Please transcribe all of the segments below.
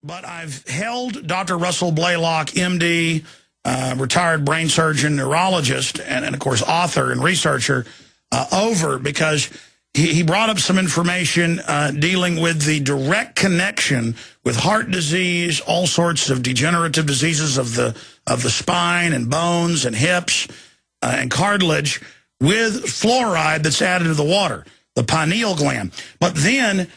but I've held Dr. Russell Blaylock, MD, retired brain surgeon, neurologist, and of course, author and researcher, over because he brought up some information dealing with the direct connection with heart disease, all sorts of degenerative diseases of the spine and bones and hips and cartilage with fluoride that's added to the water, the pineal gland. But then,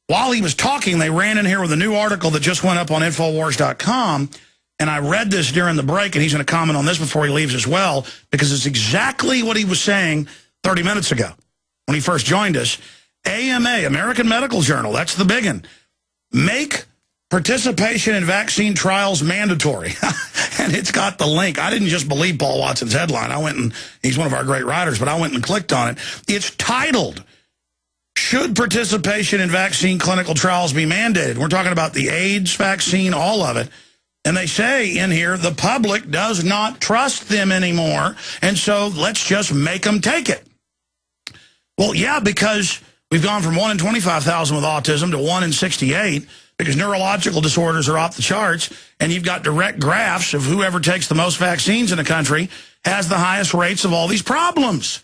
while he was talking, they ran in here with a new article that just went up on Infowars.com, and I read this during the break, and he's going to comment on this before he leaves as well, because it's exactly what he was saying 30 minutes ago when he first joined us. AMA, American Medical Journal, that's the big one. Make participation in vaccine trials mandatory. And it's got the link. I didn't just believe Paul Watson's headline. I went and, he's one of our great writers, but I went and clicked on it. It's titled, "Should participation in vaccine clinical trials be mandated?" We're talking about the AIDS vaccine, all of it. And they say in here, the public does not trust them anymore, and so let's just make them take it. Well, yeah, because we've gone from 1 in 25,000 with autism to 1 in 68, because neurological disorders are off the charts, and you've got direct graphs of whoever takes the most vaccines in the country has the highest rates of all these problems.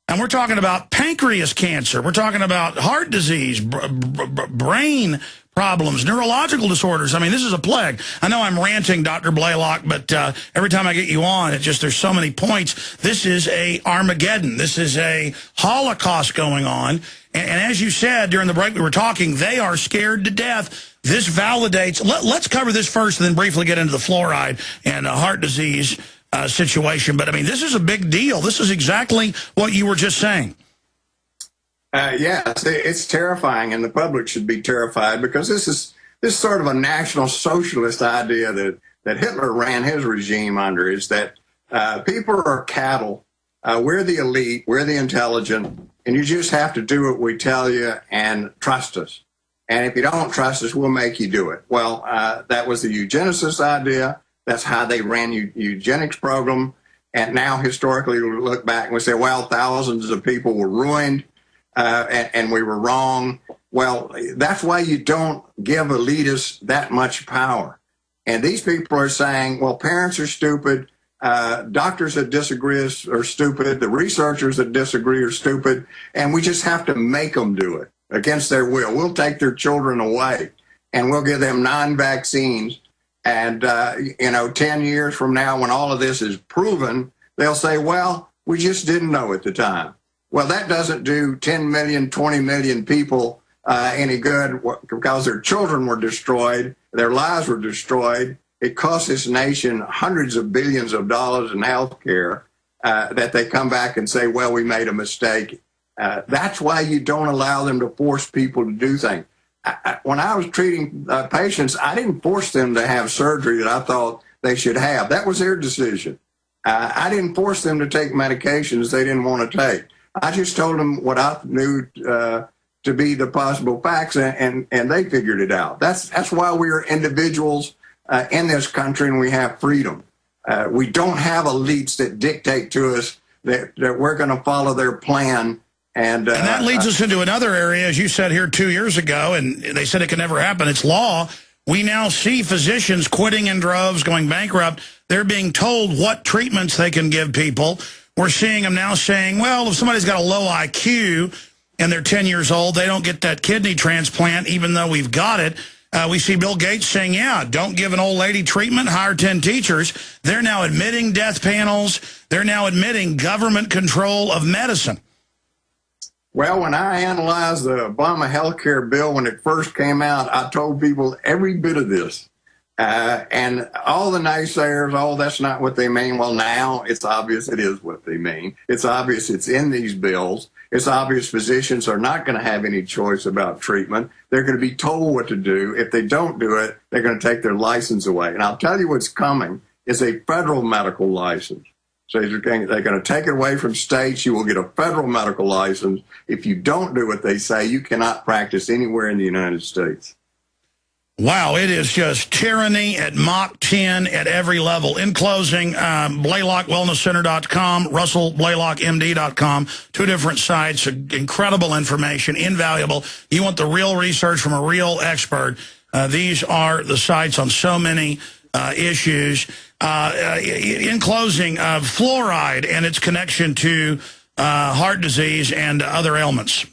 And we're talking about pancreas cancer. We're talking about heart disease, brain problems, neurological disorders. I mean, this is a plague. I know I'm ranting, Dr. Blaylock, but every time I get you on, it just, there's so many points. This is a Armageddon. This is a Holocaust going on. And as you said during the break we were talking, they are scared to death. This validates, let's cover this first and then briefly get into the fluoride and heart disease situation. But, I mean, this is a big deal. This is exactly what you were just saying. Yeah, it's terrifying, and the public should be terrified, because this is sort of a national socialist idea that Hitler ran his regime under, is that people are cattle. We're the elite, we're the intelligent, and you just have to do what we tell you and trust us. And if you don't trust us, we'll make you do it. Well, that was the eugenicist idea. That's how they ran eugenics program. And now, historically, we look back and we say, well, thousands of people were ruined, and we were wrong. Well, that's why you don't give elitists that much power. And these people are saying, well, parents are stupid, doctors that disagree are stupid, the researchers that disagree are stupid, and we just have to make them do it against their will. We'll take their children away, and we'll give them 9 vaccines. And, 10 years from now, when all of this is proven, they'll say, well, we just didn't know at the time. Well, that doesn't do 10 million, 20 million people any good, because their children were destroyed, their lives were destroyed. It costs this nation hundreds of billions of dollars in health care that they come back and say, well, we made a mistake. That's why you don't allow them to force people to do things. When I was treating patients, I didn't force them to have surgery that I thought they should have. That was their decision. I didn't force them to take medications they didn't want to take. I just told them what I knew to be the possible facts, and they figured it out. That's why we are individuals in this country, and we have freedom. We don't have elites that dictate to us that we're going to follow their plan. And that leads us into another area, as you said here 2 years ago, and they said it could never happen. It's law. We now see physicians quitting in droves, going bankrupt. They're being told what treatments they can give people. We're seeing them now saying, well, if somebody's got a low IQ and they're 10 years old, they don't get that kidney transplant, even though we've got it. We see Bill Gates saying, yeah, don't give an old lady treatment, hire 10 teachers. They're now admitting death panels. They're now admitting government control of medicine. Well, when I analyzed the Obama health care bill when it first came out, I told people every bit of this. And all the naysayers, oh, that's not what they mean. Well, now it's obvious it is what they mean. It's obvious it's in these bills. It's obvious physicians are not going to have any choice about treatment. They're going to be told what to do. If they don't do it, they're going to take their license away. And I'll tell you what's coming is a federal medical license. So they're going to take it away from states. You will get a federal medical license. If you don't do what they say, you cannot practice anywhere in the United States. Wow, it is just tyranny at Mach 10 at every level. In closing, BlaylockWellnessCenter.com, RussellBlaylockMD.com, 2 different sites, incredible information, invaluable. You want the real research from a real expert. These are the sites on so many issues. In closing, fluoride and its connection to heart disease and other ailments.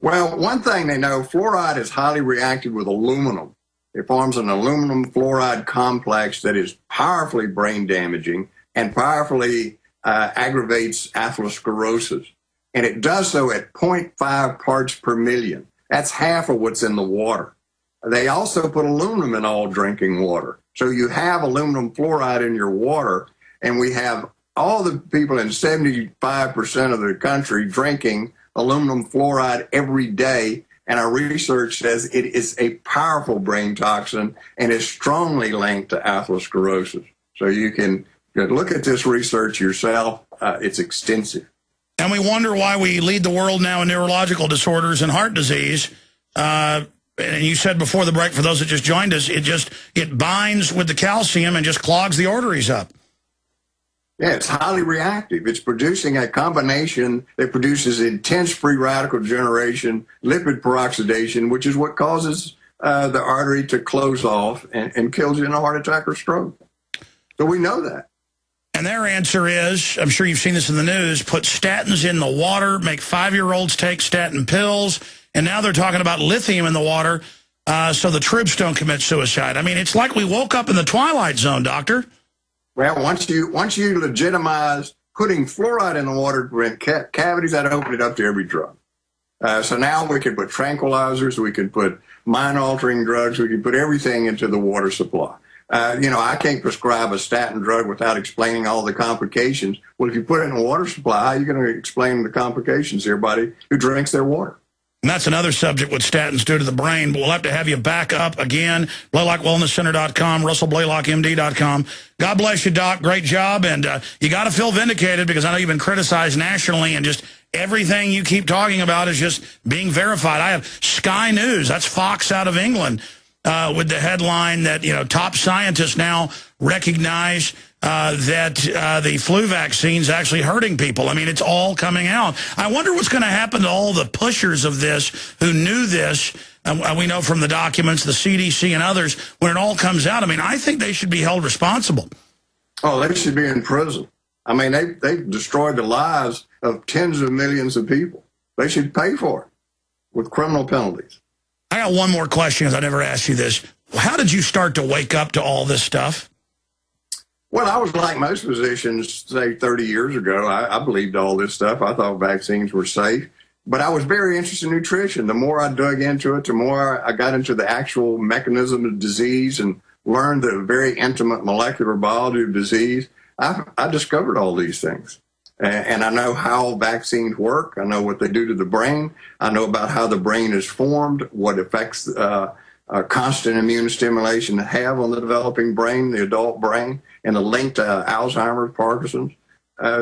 Well, one thing they know, fluoride is highly reactive with aluminum. It forms an aluminum fluoride complex that is powerfully brain damaging and powerfully aggravates atherosclerosis. And it does so at 0.5 parts per million. That's half of what's in the water. They also put aluminum in all drinking water. So you have aluminum fluoride in your water, and we have all the people in 75% of the country drinking aluminum fluoride every day. And our research says it is a powerful brain toxin and is strongly linked to atherosclerosis. So you can look at this research yourself. It's extensive. And we wonder why we lead the world now in neurological disorders and heart disease. And you said before the break, for those that just joined us, it binds with the calcium and just clogs the arteries up. Yeah, it's highly reactive. It's producing a combination that produces intense free radical generation, lipid peroxidation, which is what causes the artery to close off and kills you in a heart attack or stroke. So we know that. And their answer is, I'm sure you've seen this in the news, put statins in the water, make 5-year-olds take statin pills, and now they're talking about lithium in the water so the troops don't commit suicide. I mean, it's like we woke up in the Twilight Zone, Doctor. Well, once you legitimize putting fluoride in the water to prevent cavities, that opened it up to every drug. So now we can put tranquilizers, we can put mind-altering drugs, we can put everything into the water supply. I can't prescribe a statin drug without explaining all the complications. Well, if you put it in a water supply, how are you going to explain the complications to everybody who drinks their water? And that's another subject, what statins do to the brain. But we'll have to have you back up again. BlaylockWellnessCenter.com, RussellBlaylockMD.com. God bless you, Doc. Great job. And you got to feel vindicated because I know you've been criticized nationally and just everything you keep talking about is just being verified. I have Sky News. That's Fox out of England. With the headline that, top scientists now recognize that the flu vaccine's actually hurting people. I mean, it's all coming out. I wonder what's going to happen to all the pushers of this who knew this. We know from the documents, the CDC and others, when it all comes out. I mean, I think they should be held responsible. Oh, they should be in prison. I mean, they've destroyed the lives of tens of millions of people. They should pay for it with criminal penalties. I got one more question because I never asked you this. How did you start to wake up to all this stuff? Well, I was like most physicians, say 30 years ago. I believed all this stuff. I thought vaccines were safe. But I was very interested in nutrition. The more I dug into it, the more I got into the actual mechanism of disease and learned the very intimate molecular biology of disease. I discovered all these things. And I know how vaccines work. I know what they do to the brain. I know about how the brain is formed, what effects constant immune stimulation have on the developing brain, the adult brain, and the link to Alzheimer's, Parkinson's.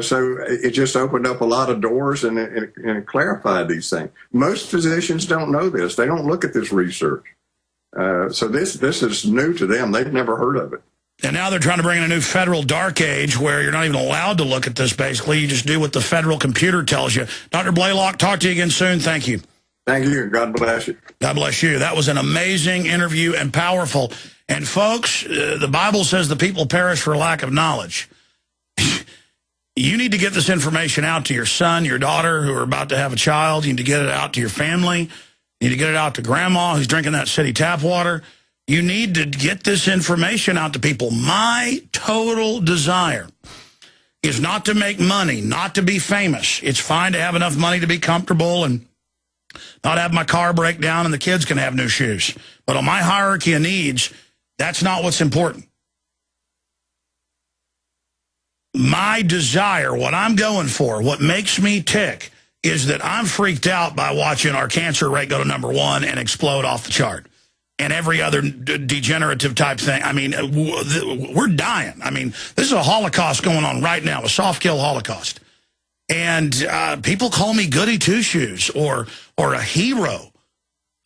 So it just opened up a lot of doors and it clarified these things. Most physicians don't know this. They don't look at this research. So this is new to them. They've never heard of it. And now they're trying to bring in a new federal dark age where you're not even allowed to look at this, basically. You just do what the federal computer tells you. Dr. Blaylock, talk to you again soon. Thank you. Thank you. God bless you. God bless you. That was an amazing interview and powerful. And, folks, the Bible says the people perish for lack of knowledge. You need to get this information out to your son, your daughter who are about to have a child. You need to get it out to your family. You need to get it out to grandma who's drinking that city tap water. You need to get this information out to people. My total desire is not to make money, not to be famous. It's fine to have enough money to be comfortable and not have my car break down and the kids can have new shoes. But on my hierarchy of needs, that's not what's important. My desire, what I'm going for, what makes me tick, is that I'm freaked out by watching our cancer rate go to #1 and explode off the chart. And every other degenerative type thing. I mean, we're dying. I mean, this is a Holocaust going on right now, a soft kill Holocaust. And people call me goody two-shoes or a hero.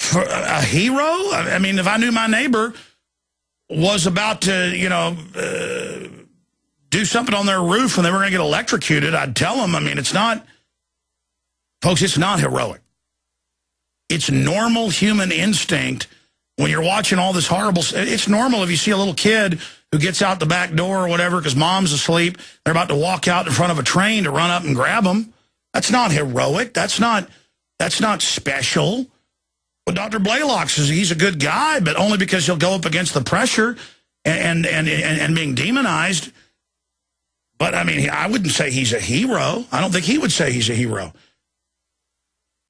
For a hero? I mean, if I knew my neighbor was about to, do something on their roof and they were going to get electrocuted, I'd tell them. I mean, it's not, folks, it's not heroic. It's normal human instinct when you're watching all this horrible, it's normal if you see a little kid who gets out the back door or whatever because mom's asleep, they're about to walk out in front of a train to run up and grab them. That's not heroic. That's not special. Well, Dr. Blaylock says he's a good guy, but only because he'll go up against the pressure and being demonized. But, I mean, I wouldn't say he's a hero. I don't think he would say he's a hero.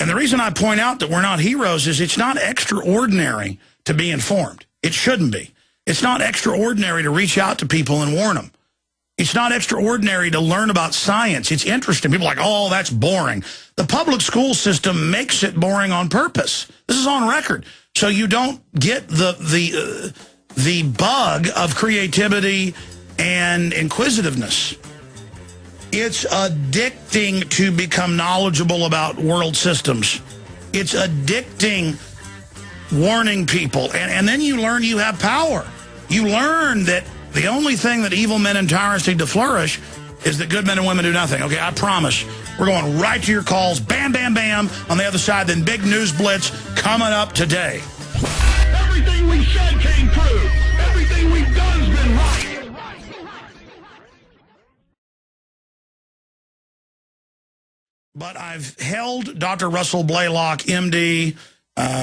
And the reason I point out that we're not heroes is it's not extraordinary to be informed. It shouldn't be. It's not extraordinary to reach out to people and warn them. It's not extraordinary to learn about science. It's interesting. People are like, oh, that's boring. The public school system makes it boring on purpose. This is on record. So you don't get the bug of creativity and inquisitiveness. It's addicting to become knowledgeable about world systems. It's addicting warning people. And then you learn you have power. You learn that the only thing that evil men and tyrants need to flourish is that good men and women do nothing. Okay, I promise. We're going right to your calls. Bam, bam, bam. On the other side, then big news blitz coming up today. Everything we said came true. Everything we've done's been right. But I've held Dr. Russell Blaylock, MD,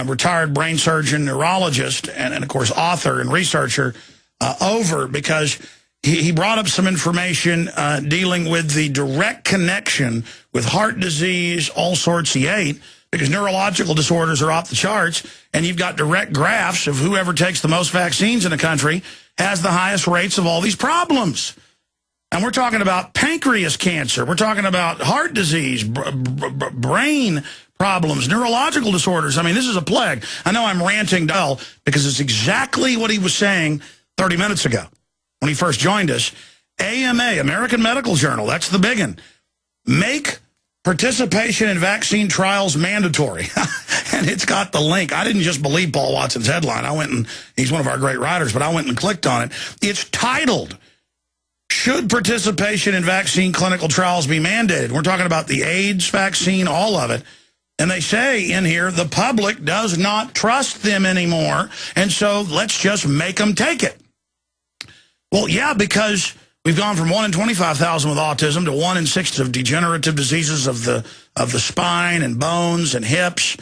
retired brain surgeon, neurologist, and of course, author and researcher, over because he brought up some information dealing with the direct connection with heart disease, all sorts he ate, because neurological disorders are off the charts, and you've got direct graphs of whoever takes the most vaccines in the country has the highest rates of all these problems. And we're talking about pancreas cancer. We're talking about heart disease, brain problems, neurological disorders. I mean, this is a plague. I know I'm ranting because it's exactly what he was saying 30 minutes ago when he first joined us. AMA, American Medical Journal, that's the big one. Make participation in vaccine trials mandatory. And it's got the link. I didn't just believe Paul Watson's headline. I went and, he's one of our great writers, but I went and clicked on it. It's titled, "Should participation in vaccine clinical trials be mandated?" We're talking about the AIDS vaccine, all of it. And they say in here, the public does not trust them anymore, and so let's just make them take it. Well, yeah, because we've gone from 1 in 25,000 with autism to 1 in 6 of degenerative diseases of the spine and bones and hips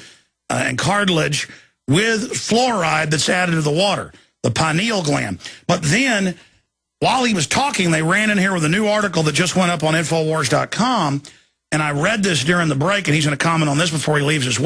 and cartilage with fluoride that's added to the water, the pineal gland. But then, while he was talking, they ran in here with a new article that just went up on Infowars.com, and I read this during the break, and he's going to comment on this before he leaves as well.